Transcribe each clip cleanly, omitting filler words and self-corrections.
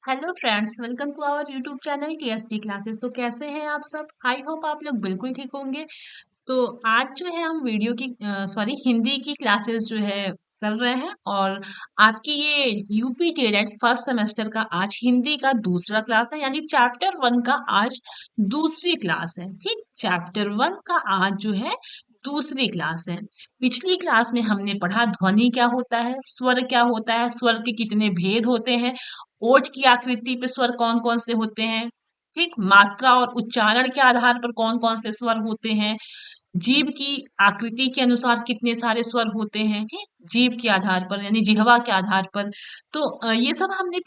Hello friends, welcome to our YouTube channel TSP classes. तो कैसे हैं आप सब? आई होप आप लोग बिल्कुल ठीक होंगे। तो आज जो है हम वीडियो की सॉरी हिंदी की क्लासेस जो है कर रहे हैं। और आपकी ये यूपी टेलेट फर्स्ट सेमेस्टर का आज हिंदी का दूसरा क्लास है, यानी चैप्टर 1 का आज दूसरी क्लास है। ठीक, चैप्टर 1 का आज जो है दूसरी क्लास है। पिछली क्लास में हमने पढ़ा ध्वनि क्या होता है, स्वर क्या होता है, स्वर के कितने भेद होते हैं, ओठ की आकृति पे स्वर कौन कौन से होते हैं, ठीक, मात्रा और उच्चारण के आधार पर कौन कौन से स्वर होते हैं, जीभ की आकृति के अनुसार कितने सारे स्वर होते हैं, ठीक, जीभ के आधार पर यानी जिह्वा के आधार पर। तो ये सब हमने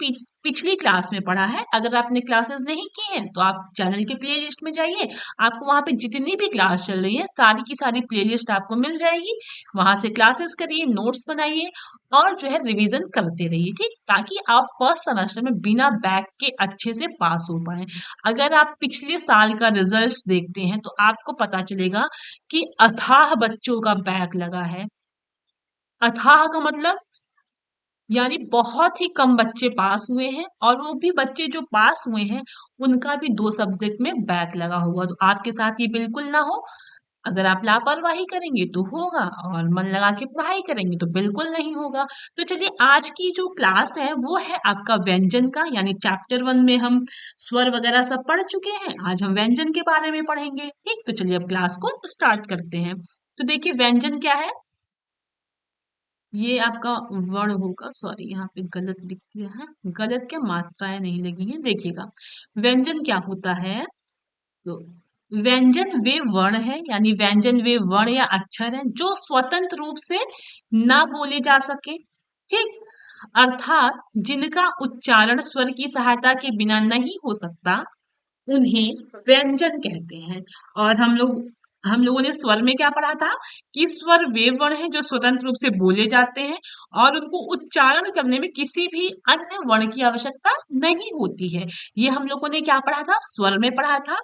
पिछली क्लास में पढ़ा है। अगर आपने क्लासेस नहीं की हैं तो आप चैनल के प्ले लिस्ट में जाइए। आपको वहां पे जितनी भी क्लास चल रही है सारी की सारी प्ले लिस्ट आपको मिल जाएगी। वहां से क्लासेस करिए, नोट्स बनाइए और जो है रिवीजन करते रहिए, ठीक, ताकि आप फर्स्ट सेमेस्टर में बिना बैक के अच्छे से पास हो पाए। अगर आप पिछले साल का रिजल्ट्स देखते हैं तो आपको पता चलेगा कि अथाह बच्चों का बैक लगा है। अथाह का मतलब यानी बहुत ही कम बच्चे पास हुए हैं, और वो भी बच्चे जो पास हुए हैं उनका भी 2 सब्जेक्ट में बैक लगा हुआ। तो आपके साथ ये बिल्कुल ना हो। अगर आप लापरवाही करेंगे तो होगा, और मन लगा के पढ़ाई करेंगे तो बिल्कुल नहीं होगा। तो चलिए, आज की जो क्लास है वो है आपका व्यंजन का, यानी चैप्टर 1 में हम स्वर वगैरह सब पढ़ चुके हैं। आज हम व्यंजन के बारे में पढ़ेंगे। ठीक, तो चलिए अब क्लास को स्टार्ट करते हैं। तो देखिए, व्यंजन क्या है। ये आपका वर्ण होगा, सॉरी यहाँ पे गलत लिख दिया है। गलत क्या, मात्राएं नहीं लगी हैं, देखिएगा। व्यंजन क्या होता है। तो व्यंजन वे वर्ण है, यानी व्यंजन वे वर्ण या अक्षर हैं जो स्वतंत्र रूप से ना बोले जा सके, ठीक, अर्थात जिनका उच्चारण स्वर की सहायता के बिना नहीं हो सकता, उन्हें व्यंजन कहते हैं। और हम लोगों ने स्वर में क्या पढ़ा था कि स्वर वे वर्ण हैं जो स्वतंत्र रूप से बोले जाते हैं और उनको उच्चारण करने में किसी भी अन्य वर्ण की आवश्यकता नहीं होती है। ये हम लोगों ने क्या पढ़ा था, स्वर में पढ़ा था।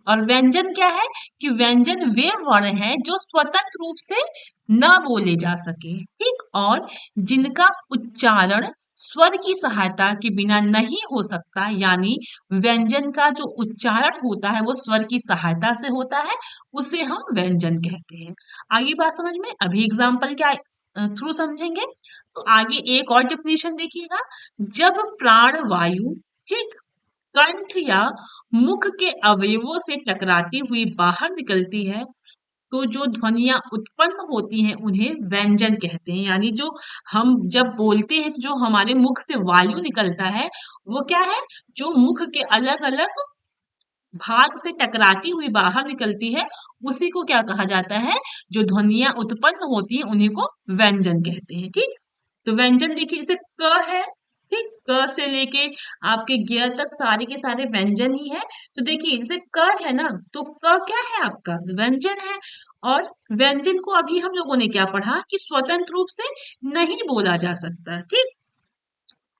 और व्यंजन क्या है कि व्यंजन वे वर्ण हैं जो स्वतंत्र रूप से न बोले जा सके, ठीक, और जिनका उच्चारण स्वर की सहायता के बिना नहीं हो सकता, यानी व्यंजन का जो उच्चारण होता है वो स्वर की सहायता से होता है, उसे हम व्यंजन कहते हैं। आगे बात समझ में, अभी एग्जाम्पल के थ्रू समझेंगे। तो आगे एक और डेफिनेशन देखिएगा। जब प्राण वायु, ठीक, कंठ या मुख के अवयवों से टकराती हुई बाहर निकलती है तो जो ध्वनियां उत्पन्न होती हैं उन्हें व्यंजन कहते हैं। यानी जो हम जब बोलते हैं तो जो हमारे मुख से वायु निकलता है वो क्या है, जो मुख के अलग अलग भाग से टकराती हुई बाहर निकलती है, उसी को क्या कहा जाता है, जो ध्वनियां उत्पन्न होती हैं उन्हीं को व्यंजन कहते हैं। ठीक, तो व्यंजन देखिए, जैसे क है, ठीक, क से लेके आपके ज्ञ तक सारे के सारे व्यंजन ही है। तो देखिए, जैसे क है ना, तो क क्या है आपका, व्यंजन है। और व्यंजन को अभी हम लोगों ने क्या पढ़ा कि स्वतंत्र रूप से नहीं बोला जा सकता, ठीक,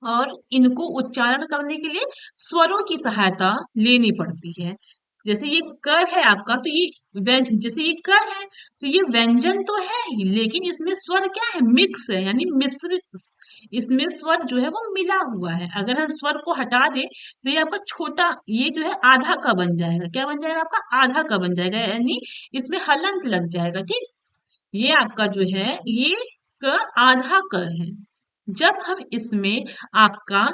और इनको उच्चारण करने के लिए स्वरों की सहायता लेनी पड़ती है। जैसे ये क है आपका, तो ये जैसे ये क है तो ये व्यंजन तो है ही, लेकिन इसमें स्वर क्या है, मिक्स है, यानी मिश्रित। इसमें स्वर जो है वो मिला हुआ है। अगर हम स्वर को हटा दें तो ये आपका छोटा, ये जो है आधा का बन जाएगा। क्या बन जाएगा आपका, आधा का बन जाएगा, यानी इसमें हलंत लग जाएगा। ठीक, ये आपका जो है ये क आधा क है। जब हम इसमें आपका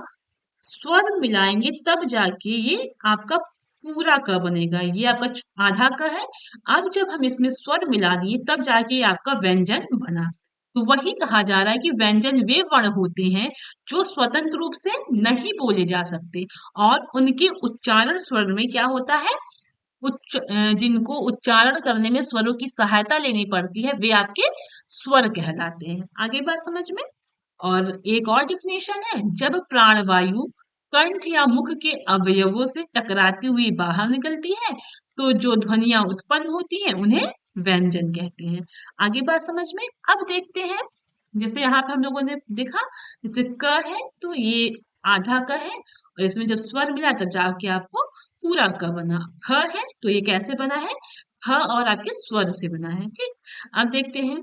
स्वर मिलाएंगे तब जाके ये आपका पूरा क बनेगा। ये आपका आधा क है। अब जब हम इसमें स्वर मिला दिए तब जाके ये आपका व्यंजन बना। तो वही कहा जा रहा है कि व्यंजन वे वर्ण होते हैं जो स्वतंत्र रूप से नहीं बोले जा सकते, और उनके उच्चारण स्वर में क्या होता है, जिनको उच्चारण करने में स्वरों की सहायता लेनी पड़ती है वे आपके स्वर कहलाते हैं। आगे बात समझ में। और एक और डिफिनेशन है, जब प्राणवायु कंठ या मुख के अवयवों से टकराती हुई बाहर निकलती है तो जो ध्वनियां उत्पन्न होती हैं उन्हें व्यंजन कहते हैं। आगे बात समझ में। अब देखते हैं, जैसे यहाँ पे हम लोगों ने देखा, जैसे क है तो ये आधा क है, और इसमें जब स्वर मिला तब जाके आपको पूरा क बना। ख है तो ये कैसे बना है, ख और आपके स्वर से बना है। ठीक, अब देखते हैं,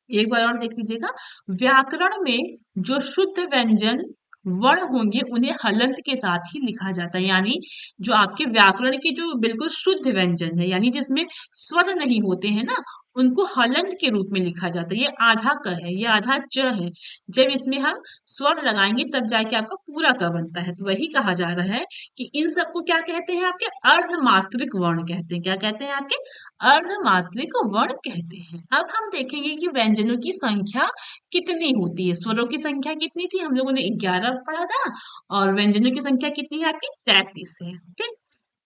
एक बार और देख लीजिएगा। व्याकरण में जो शुद्ध व्यंजन वर्ण होंगे उन्हें हलंत के साथ ही लिखा जाता है। यानी जो आपके व्याकरण के जो बिल्कुल शुद्ध व्यंजन है, यानी जिसमें स्वर नहीं होते हैं ना, उनको हलंत के रूप में लिखा जाता है। ये आधा क है, ये आधा च है। जब इसमें हम स्वर लगाएंगे तब जाके आपका पूरा क बनता है। तो वही कहा जा रहा है कि इन सबको क्या कहते हैं, आपके अर्धमात्रिक वर्ण कहते हैं। क्या कहते हैं, आपके अर्धमात्रिक वर्ण कहते हैं। अब हम देखेंगे कि व्यंजनों की संख्या कितनी होती है। स्वरों की संख्या कितनी थी, हम लोगों ने 11 पढ़ा था, और व्यंजनों की संख्या कितनी है आपकी, 33 है। ठीक।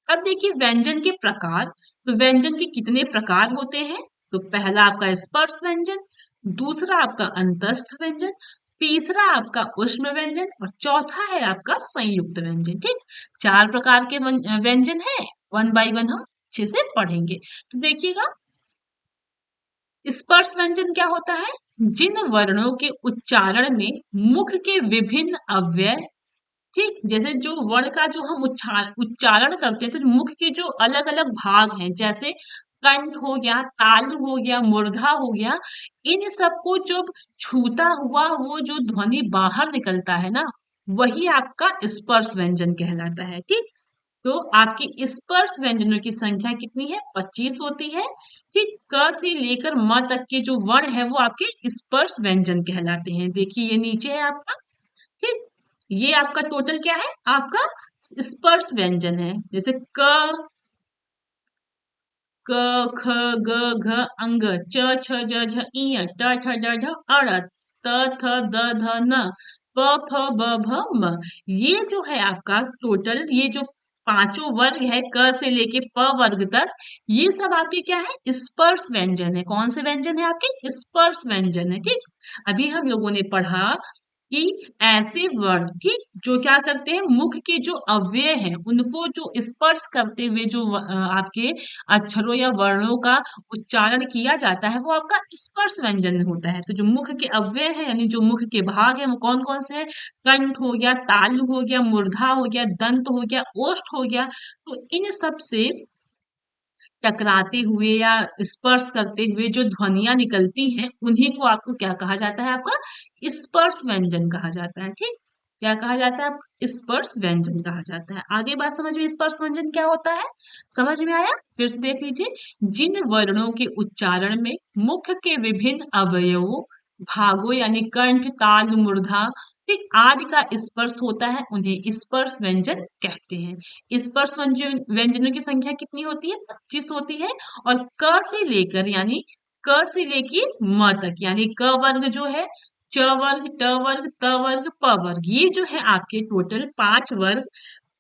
अब देखिए व्यंजन के प्रकार। तो व्यंजन के कितने प्रकार होते हैं? तो पहला आपका स्पर्श व्यंजन, दूसरा आपका अंतस्थ व्यंजन, तीसरा आपका ऊष्म व्यंजन, और चौथा है आपका संयुक्त व्यंजन। ठीक। 4 प्रकार के व्यंजन है। वन बाय वन हम अच्छे से पढ़ेंगे। तो देखिएगा, स्पर्श व्यंजन क्या होता है? जिन वर्णों के उच्चारण में मुख के विभिन्न अव्यय, ठीक, जैसे जो वर्ण का जो हम उच्चारण करते हैं, तो मुख के जो अलग अलग भाग हैं, जैसे कंठ हो गया, तालु हो गया, मूर्धा हो गया, इन सबको जब छूता हुआ वो जो ध्वनि बाहर निकलता है ना, वही आपका स्पर्श व्यंजन कहलाता है। ठीक। तो आपकी स्पर्श व्यंजनों की संख्या कितनी है? 25 होती है। ठीक। क से लेकर म तक के जो वर्ण है वो आपके स्पर्श व्यंजन कहलाते हैं। देखिए ये नीचे है आपका। ठीक। ये आपका टोटल क्या है? आपका स्पर्श व्यंजन है। जैसे क, क, ख, ग, घ, अंग, च, छ, ज, झ, इय, ट, ठ, ड, ढ, अड़, त, थ, द, ध, न, प, फ, ब, भ, म। ये जो है आपका टोटल, ये जो पांचों वर्ग है, क से लेके प वर्ग तक, ये सब आपके क्या है? स्पर्श व्यंजन है। कौन से व्यंजन है आपके? स्पर्श व्यंजन है। ठीक। अभी हम लोगों ने पढ़ा कि ऐसे वर्ण, ठीक, जो क्या करते हैं, मुख के जो अव्यय हैं उनको जो स्पर्श करते हुए जो आपके अक्षरों या वर्णों का उच्चारण किया जाता है, वो आपका स्पर्श व्यंजन होता है। तो जो मुख के अव्यय है, यानी जो मुख के भाग है, वो कौन कौन से हैं? कंठ हो गया, तालु हो गया, मूर्धा हो गया, दंत हो गया, ओष्ठ हो गया। तो इन सब से टकराते हुए या स्पर्श करते हुए जो ध्वनियां निकलती हैं, उन्हीं को आपको क्या कहा जाता है? आपका स्पर्श व्यंजन कहा जाता है। ठीक। क्या कहा जाता है? स्पर्श व्यंजन कहा जाता है। आगे बात समझ में, स्पर्श व्यंजन क्या होता है समझ में आया? फिर से देख लीजिए। जिन वर्णों के उच्चारण में मुख के विभिन्न अवयवों, भागों यानी कंठ, ताल, मूर्धा, ठीक, आदि का स्पर्श होता है, उन्हें स्पर्श व्यंजन कहते हैं। स्पर्श व्यंजनों की संख्या कितनी होती है? 25 होती है। और क से लेकर, यानी क से लेके म तक, यानी क वर्ग जो है, च वर्ग, ट वर्ग, त वर्ग, प वर्ग, ये जो है आपके टोटल 5 वर्ग,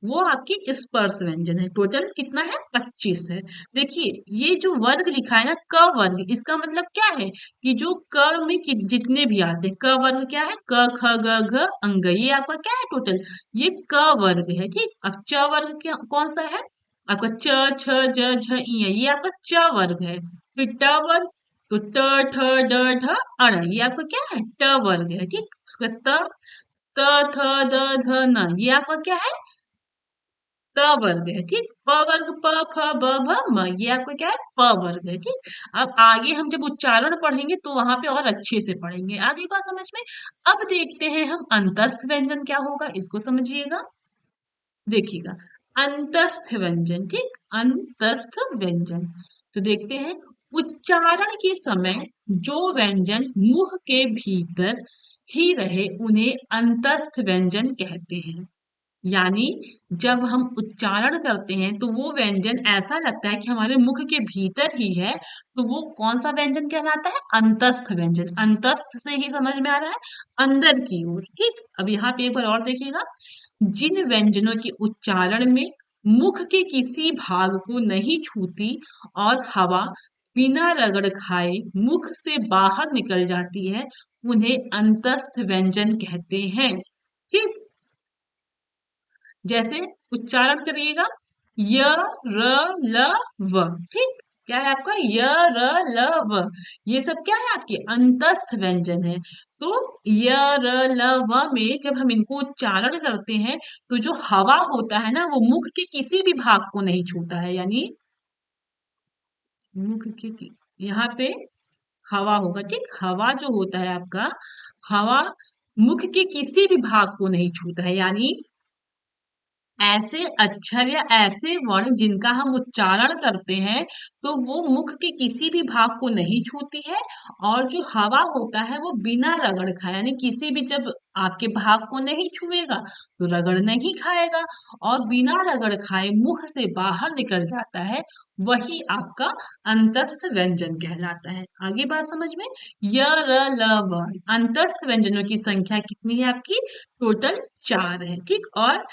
वो आपकी स्पर्श व्यंजन है। टोटल कितना है? 25 है। देखिए ये जो वर्ग लिखा है ना, क वर्ग, इसका मतलब क्या है कि जो क में जितने भी आते हैं, क वर्ग क्या है? क, ख, ग, घ, अंग, ये आपका क्या है टोटल? ये क वर्ग है। ठीक। अब च वर्ग क्या कौन सा है? आपका च, छ, ज, झ, इय, ये आपका च वर्ग है। फिर ट वर्ग, तो ट, ठ, ड, ढ, अण, ये आपका क्या है? ट वर्ग है। ठीक। उसका त, थ, द, ध, न, ये आपका क्या है? क वर्ग है। ठीक। प वर्ग, प, फ, ब, भ, म, ये आपका क्या है? प वर्ग है। ठीक। अब आगे हम जब उच्चारण पढ़ेंगे तो वहां पे और अच्छे से पढ़ेंगे। आगे बात समझ में। अब देखते हैं हम अंतस्थ व्यंजन क्या होगा, इसको समझिएगा। देखिएगा, अंतस्थ व्यंजन, ठीक, अंतस्थ व्यंजन। तो देखते हैं, उच्चारण के समय जो व्यंजन मुंह के भीतर ही रहे उन्हें अंतस्थ व्यंजन कहते हैं। यानी जब हम उच्चारण करते हैं तो वो व्यंजन ऐसा लगता है कि हमारे मुख के भीतर ही है, तो वो कौन सा व्यंजन कहलाता है? अंतस्थ व्यंजन। अंतस्थ से ही समझ में आ रहा है, अंदर की ओर। ठीक। अब यहाँ पे एक बार और देखिएगा। जिन व्यंजनों के उच्चारण में मुख के किसी भाग को नहीं छूती और हवा बिना रगड़ खाए मुख से बाहर निकल जाती है, उन्हें अंतस्थ व्यंजन कहते हैं। ठीक। जैसे उच्चारण करिएगा, य, र, ल, व। ठीक। क्या है आपका? य, र, ल, व, ये सब क्या है? आपके अंतस्थ व्यंजन है। तो य, र, ल, व में जब हम इनको उच्चारण करते हैं तो जो हवा होता है ना, वो मुख के किसी भी भाग को नहीं छूता है। यानी मुख के यहाँ पे हवा होगा। ठीक। हवा जो होता है आपका, हवा मुख के किसी भी भाग को नहीं छूता है, यानी ऐसे अक्षर या ऐसे वर्ण जिनका हम उच्चारण करते हैं तो वो मुख के किसी भी भाग को नहीं छूती है। और जो हवा होता है वो बिना रगड़ खाए, यानी किसी भी, जब आपके भाग को नहीं छुएगा तो रगड़ नहीं खाएगा, और बिना रगड़ खाए मुंह से बाहर निकल जाता है, वही आपका अंतस्थ व्यंजन कहलाता है। आगे बात समझ में। य र ल व अंतस्थ व्यंजनों की संख्या कितनी है आपकी? टोटल 4 है, ठीक। और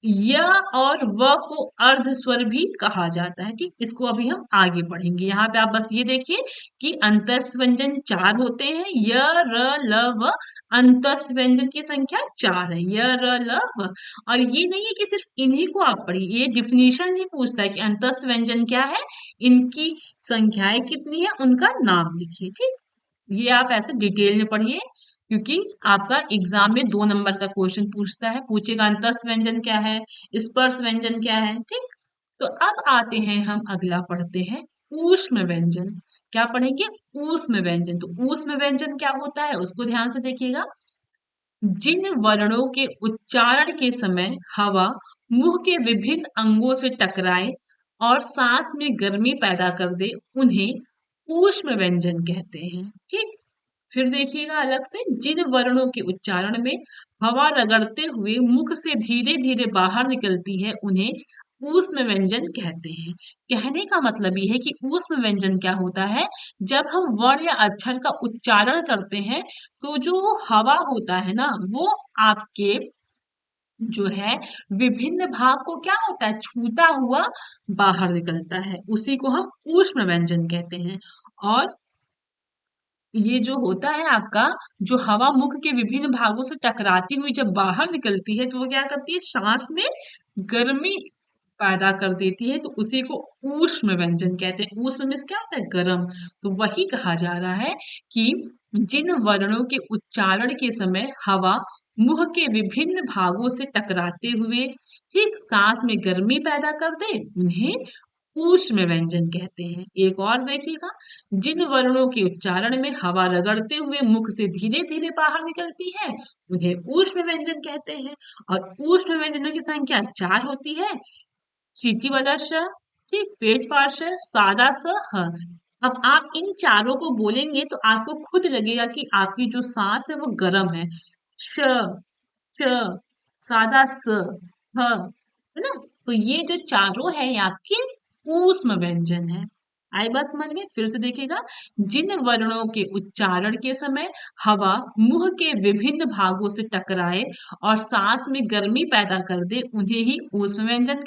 य और व को अर्ध स्वर भी कहा जाता है, ठीक। इसको अभी हम आगे पढ़ेंगे। यहाँ पे आप बस ये देखिए कि अंतस्थ व्यंजन 4 होते हैं, य र ल व। अंतस्थ व्यंजन की संख्या 4 है, य र ल व। और ये नहीं है कि सिर्फ इन्हीं को आप पढ़िए, ये डिफिनीशन नहीं पूछता है कि अंतस्थ व्यंजन क्या है, इनकी संख्याएं कितनी है, उनका नाम लिखिए, ठीक। ये आप ऐसे डिटेल में पढ़िए, क्योंकि आपका एग्जाम में 2 नंबर का क्वेश्चन पूछता है, पूछेगा अंतस्थ व्यंजन क्या है, स्पर्श व्यंजन क्या है, ठीक। तो अब आते हैं हम, अगला पढ़ते हैं ऊष्म व्यंजन। क्या पढ़ेंगे? ऊष्म व्यंजन। तो ऊष्म व्यंजन क्या होता है उसको ध्यान से देखिएगा। जिन वर्णों के उच्चारण के समय हवा मुंह के विभिन्न अंगों से टकराए और सांस में गर्मी पैदा कर दे, उन्हें ऊष्म व्यंजन कहते हैं, ठीक। फिर देखिएगा अलग से, जिन वर्णों के उच्चारण में हवा रगड़ते हुए मुख से धीरे धीरे बाहर निकलती है, उन्हें ऊष्म व्यंजन कहते हैं। कहने का मतलब ये है कि ऊष्म व्यंजन क्या होता है, जब हम वर्ण या अक्षर का उच्चारण करते हैं तो जो वो हवा होता है ना, वो आपके जो है विभिन्न भाग को क्या होता है, छूता हुआ बाहर निकलता है, उसी को हम ऊष्म व्यंजन कहते हैं। और ये जो होता है आपका, जो हवा मुख के विभिन्न भागों से टकराती हुई जब बाहर निकलती है तो वो क्या करती है, सांस में गर्मी पैदा कर देती है, तो उसी को ऊष्म व्यंजन कहते हैं। ऊष्म मीन्स क्या होता है, गर्म। तो वही कहा जा रहा है कि जिन वर्णों के उच्चारण के समय हवा मुंह के विभिन्न भागों से टकराते हुए ठीक सांस में गर्मी पैदा कर दे, उन्हें ऊष्म व्यंजन कहते हैं। एक और देखिएगा, जिन वर्णों के उच्चारण में हवा रगड़ते हुए मुख से धीरे धीरे बाहर निकलती है, उन्हें ऊष्म व्यंजन कहते हैं। और ऊष्म व्यंजनों की संख्या 4 होती है। सीटी वाला श, ठीक, पेट पार्श, सादा स, ह। अब आप इन चारों को बोलेंगे तो आपको खुद लगेगा कि आपकी जो सांस है वो गर्म है। श, श, सादा स, ह, है ना। तो ये जो चारों है ये आपके ऊष्म व्यंजन है। आई बात समझ में? फिर से देखिएगा, जिन वर्णों के उच्चारण के समय हवा मुंह के विभिन्न भागों से टकराए और सांस में गर्मी पैदा कर दे, उन्हें ही ऊष्म व्यंजन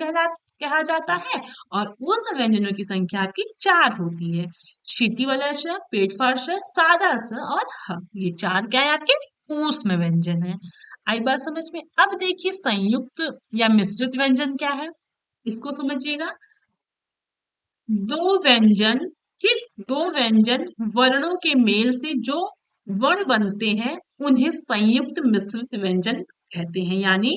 कहा जाता है। और ऊष्म व्यंजनों की संख्या आपकी 4 होती है। क्षिति वाला श, पेट फाड़ श, सादा स और ह। ये 4 क्या है आपके? ऊष्म व्यंजन है। आई बात समझ में? अब देखिए संयुक्त या मिश्रित व्यंजन क्या है, इसको समझिएगा। दो व्यंजन, ठीक, दो व्यंजन वर्णों के मेल से जो वर्ण बनते हैं, उन्हें संयुक्त मिश्रित व्यंजन कहते हैं। यानी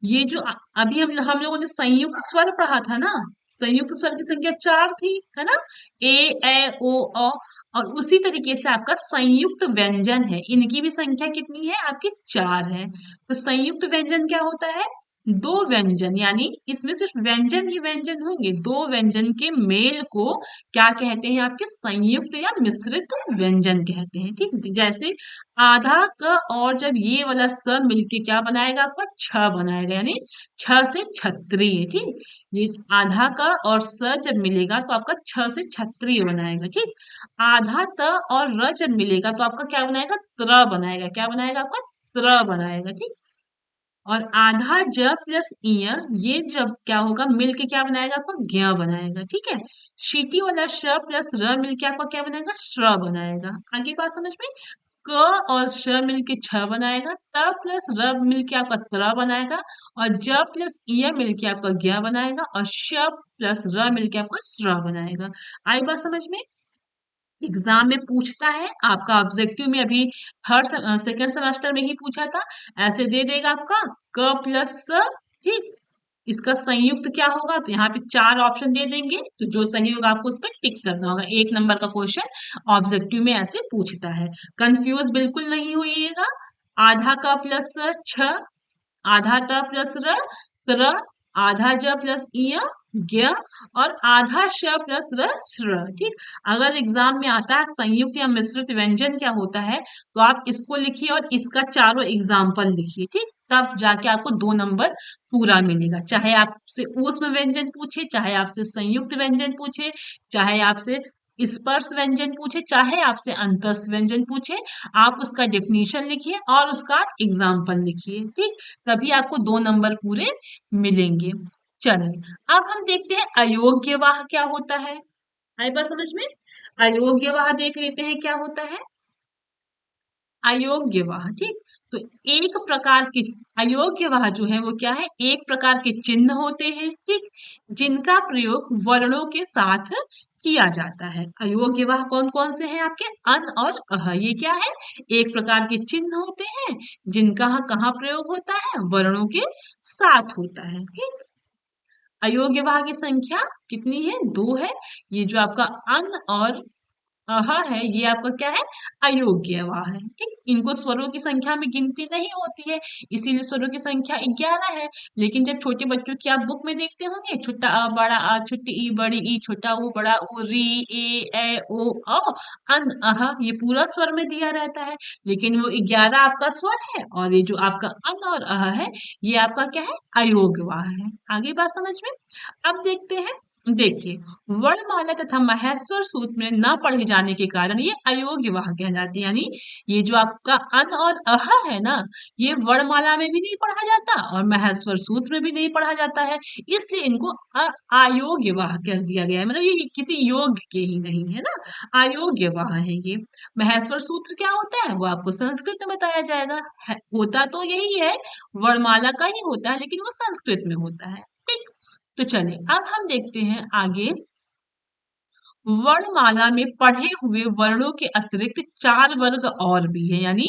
ये जो अभी हम लोगों ने संयुक्त स्वर पढ़ा था ना, संयुक्त स्वर की संख्या 4 थी, है ना, ए, ए, ओ, अ। और उसी तरीके से आपका संयुक्त व्यंजन है, इनकी भी संख्या कितनी है आपकी? 4 है। तो संयुक्त व्यंजन क्या होता है? दो व्यंजन, यानी इसमें सिर्फ व्यंजन ही व्यंजन होंगे, दो व्यंजन के मेल को क्या कहते हैं आपके? संयुक्त या मिश्रित व्यंजन कहते हैं, ठीक। जैसे आधा क और जब ये वाला स मिलके क्या बनाएगा आपका? छ बनाएगा, यानी छ से क्षत्रिय, ठीक। ये आधा क और स जब मिलेगा तो आपका छ से क्षत्रिय बनाएगा, ठीक। आधा त और र जब मिलेगा तो आपका क्या बनाएगा? त्र बनाएगा। क्या बनाएगा आपका? त्र बनाएगा, ठीक। और आधा ज प्लस इय, ये जब क्या होगा, मिलके क्या बनाएगा आपका? ज्ञ बनाएगा, ठीक है। शीटी वाला श प्लस र मिलके आपका क्या बनाएगा? श्र बनाएगा। आगे बात समझ में? क और श मिलके छ बनाएगा, त प्लस र मिलके आपका त्र बनाएगा, और ज प्लस इय मिलके आपका ज्ञ बनाएगा, और श प्लस र मिलके आपका श्र बनाएगा। आई बात समझ में? एग्जाम में पूछता है आपका, ऑब्जेक्टिव में अभी सेकंड सेमेस्टर में ही पूछा था। ऐसे दे देगा आपका क प्लस स, ठीक, इसका संयुक्त क्या होगा, तो यहाँ पे 4 ऑप्शन दे देंगे, तो जो सही होगा आपको उस पर टिक करना होगा। 1 नंबर का क्वेश्चन ऑब्जेक्टिव में ऐसे पूछता है। कंफ्यूज बिल्कुल नहीं होइएगा, आधा क प्लस छ, आधा त प्लस र, त्र, आधा ज प्लस इय, ज्ञ, और आधा श प्लस र, श्र। ठीक। अगर एग्जाम में आता है संयुक्त या मिश्रित व्यंजन क्या होता है, तो आप इसको लिखिए और इसका चारों एग्जाम्पल लिखिए। ठीक। तब जाके आपको 2 नंबर पूरा मिलेगा। चाहे आपसे ऊष्म व्यंजन पूछे, चाहे आपसे संयुक्त व्यंजन पूछे, चाहे आपसे स्पर्श व्यंजन पूछे, चाहे आपसे अंतस्थ व्यंजन पूछे, आप उसका डेफिनेशन लिखिए और उसका एग्जाम्पल लिखिए। ठीक। तभी आपको 2 नंबर पूरे मिलेंगे। चलिए अब हम देखते हैं अयोग्यवाह क्या होता है। आई बात समझ में? अयोग्यवाह देख लेते हैं क्या होता है। अयोग्यवाह, ठीक। तो एक प्रकार के अयोग्यवाह जो है वो क्या है, एक प्रकार के चिन्ह होते हैं, ठीक, जिनका प्रयोग वर्णों के साथ किया जाता है। अयोग्यवाह कौन कौन से हैं आपके, अन और अह। ये क्या है, एक प्रकार के चिन्ह होते हैं जिनका कहाँ प्रयोग होता है, वर्णों के साथ होता है। ठीक। अयोग्यवाह की संख्या कितनी है, 2 है। ये जो आपका अन और अह है, ये आपका क्या है, अयोग्यवाह है। ठीक। इनको स्वरों की संख्या में गिनती नहीं होती है, इसीलिए स्वरों की संख्या 11 है। लेकिन जब छोटे बच्चों की आप बुक में देखते होंगे, छोटा अ बड़ा आ, छोटी ई बड़ी ई, छोटा ऊ बड़ा ऊ, री ए ओ अ, अन अह, ये पूरा स्वर में दिया रहता है। लेकिन वो 11 आपका स्वर है, और ये जो आपका अन और अह है, ये आपका क्या है, अयोग्यवाह है। आगे बात समझ में? अब देखते हैं। देखिए, वर्णमाला तथा महेश्वर सूत्र में न पढ़े जाने के कारण ये अयोग्यवाह कहलाती है। यानी ये जो आपका अन और अह है ना, ये वर्णमाला में भी नहीं पढ़ा जाता और महेश्वर सूत्र में भी नहीं पढ़ा जाता है, इसलिए इनको अयोग्यवाह कर दिया गया है। मतलब ये किसी योग्य के ही नहीं है ना, अयोग्यवाह है ये। महेश्वर सूत्र क्या होता है वो आपको संस्कृत में बताया जाएगा। होता तो यही है, वर्णमाला का ही होता है, लेकिन वो संस्कृत में होता है। ठीक। तो चलिए अब हम देखते हैं आगे। वर्णमाला में पढ़े हुए वर्णों के अतिरिक्त 4 वर्ग और भी है, यानी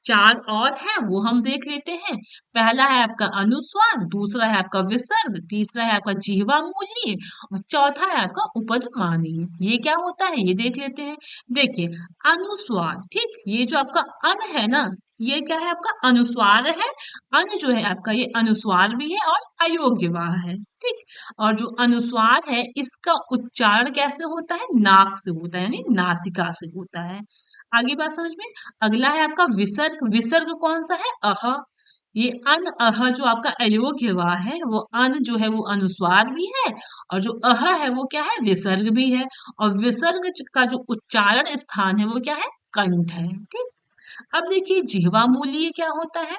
4 और हैं, वो हम देख लेते हैं। पहला है आपका अनुस्वार, दूसरा है आपका विसर्ग, तीसरा है आपका जिह्वा मूलीय, और चौथा है आपका उपधमानीय। ये क्या होता है ये देख लेते हैं। देखिए, अनुस्वार, ठीक, ये जो आपका अन है ना, ये क्या है, आपका अनुस्वार है। अन जो है आपका, ये अनुस्वार भी है और अयोग्यवाह है। ठीक। और जो अनुस्वार है, इसका उच्चारण कैसे होता है, नाक से होता है, यानी नासिका से होता है। आगे बात समझ में? अगला है आपका विसर्ग। विसर्ग कौन सा है, अह। ये अन अह जो आपका अयोग्यवाह है, वो अन जो है वो अनुस्वार भी है, और जो अह है वो क्या है, विसर्ग भी है। और विसर्ग का जो उच्चारण स्थान है वो क्या है, कंठ है। ठीक। अब देखिए जिह्वा मूलीय क्या होता है।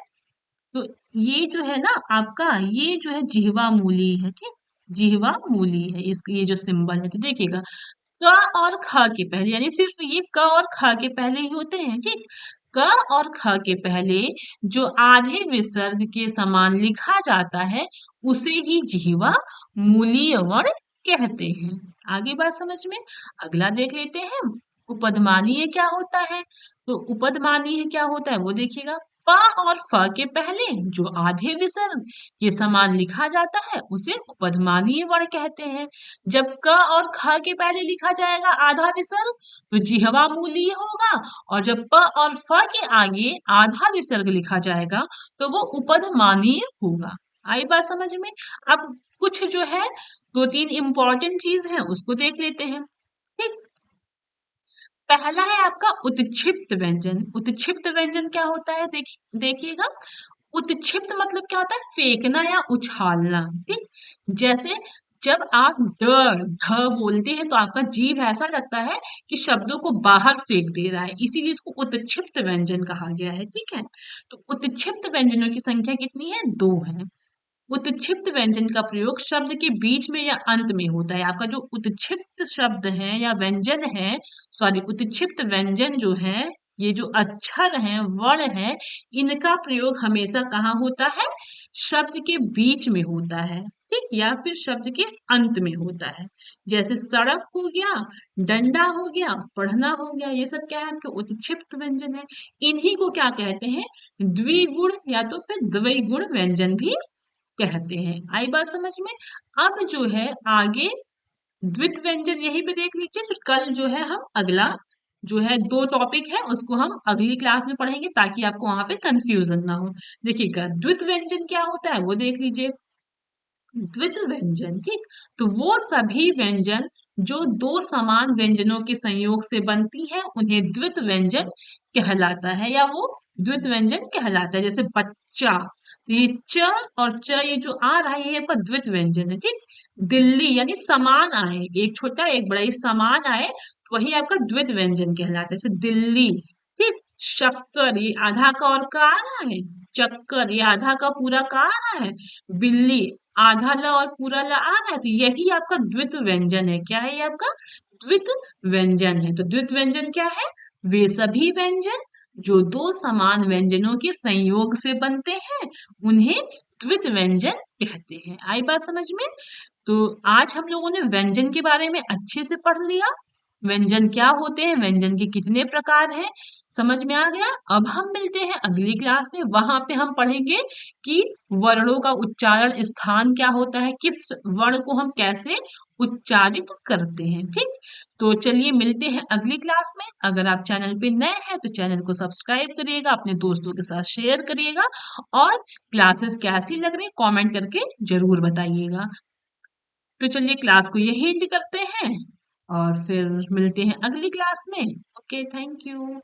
तो ये जो है ना आपका, ये जो है जिह्वा मूली है। ठीक। जिह्वा मूली है, इस ये जो सिंबल है, तो देखिएगा, क और ख के पहले, यानी सिर्फ ये क और ख के पहले ही होते हैं। ठीक। क और ख के पहले जो आधे विसर्ग के समान लिखा जाता है, उसे ही जिह्वा मूलीय वर्ण कहते हैं। आगे बात समझ में? अगला देख लेते हैं, उपधमानीय क्या होता है। तो उपधमानीय क्या होता है वो देखिएगा, प और फ के पहले जो आधे विसर्ग के समान लिखा जाता है, उसे उपधमानीय वर्ण कहते हैं। जब क और ख के पहले लिखा जाएगा आधा विसर्ग, तो जिह्वा मूलीय होगा, और जब प और फ के आगे आधा विसर्ग लिखा जाएगा, तो वो उपधमानीय होगा। आई बात समझ में? अब कुछ जो है 2-3 इंपॉर्टेंट चीज है उसको देख लेते हैं। ठीक। पहला है आपका उत्क्षिप्त व्यंजन। उत्क्षिप्त व्यंजन क्या होता है, देखिएगा। उत्क्षिप्त मतलब क्या होता है, फेंकना या उछालना। ठीक। जैसे जब आप ड ढ बोलते हैं, तो आपका जीभ ऐसा लगता है कि शब्दों को बाहर फेंक दे रहा है, इसीलिए इसको उत्क्षिप्त व्यंजन कहा गया है। ठीक है। तो उत्क्षिप्त व्यंजनों की संख्या कितनी है, 2 है। उत्क्षिप्त व्यंजन का प्रयोग शब्द के बीच में या अंत में होता है। आपका जो उत्क्षिप्त शब्द है या व्यंजन है, सॉरी, उत्क्षिप्त व्यंजन जो है, ये जो अक्षर हैं, वर्ण है, इनका प्रयोग हमेशा कहाँ होता है, शब्द के बीच में होता है। ठीक। या फिर शब्द के अंत में होता है। जैसे सड़क हो गया, डंडा हो गया, पढ़ना हो गया, ये सब क्या है, आपके उत्क्षिप्त व्यंजन है। इन्हीं को क्या कहते हैं, द्विगुण या तो फिर द्विगुण व्यंजन भी कहते हैं। आई बात समझ में? अब जो है आगे द्वित व्यंजन यहीं पे देख लीजिए, फिर कल जो है हम अगला जो है 2 टॉपिक है उसको हम अगली क्लास में पढ़ेंगे ताकि आपको वहां पे कंफ्यूजन ना हो। देखिएगा द्वित्व व्यंजन क्या होता है वो देख लीजिए। द्वित्व व्यंजन, ठीक, तो वो सभी व्यंजन जो दो समान व्यंजनों के संयोग से बनती है उन्हें द्वित्व व्यंजन कहलाता है, या वो द्वित्व व्यंजन कहलाता है। जैसे बच्चा, तो ये च और च ये जो आ रहा है ये आपका द्वित्व व्यंजन है, ठीक। दिल्ली यानी समान आए, एक छोटा एक बड़ा, ये समान आए तो वही आपका द्वित्व व्यंजन कहलाता है। जैसे दिल्ली, ठीक। शक्कर, ये आधा का और का आ रहा है। चक्कर, ये आधा का पूरा का आ रहा है। बिल्ली, आधा ल और पूरा ल आ रहा है, तो यही आपका द्वित्व व्यंजन है। क्या है ये आपका द्वित्व व्यंजन है। तो द्वित्व व्यंजन क्या है? वे सभी व्यंजन जो दो समान व्यंजनों के संयोग से बनते हैं उन्हें द्वित्व व्यंजन कहते हैं। आई बात समझ में? तो आज हम लोगों ने व्यंजन के बारे में अच्छे से पढ़ लिया। व्यंजन क्या होते हैं, व्यंजन के कितने प्रकार हैं, समझ में आ गया। अब हम मिलते हैं अगली क्लास में, वहां पे हम पढ़ेंगे कि वर्णों का उच्चारण स्थान क्या होता है, किस वर्ण को हम कैसे उच्चारित करते हैं, ठीक। तो चलिए मिलते हैं अगली क्लास में। अगर आप चैनल पे नए हैं तो चैनल को सब्सक्राइब करिएगा, अपने दोस्तों के साथ शेयर करिएगा, और क्लासेस कैसी लग रही कमेंट करके जरूर बताइएगा। तो चलिए क्लास को यही एंड करते हैं और फिर मिलते हैं अगली क्लास में। Okay, thank you.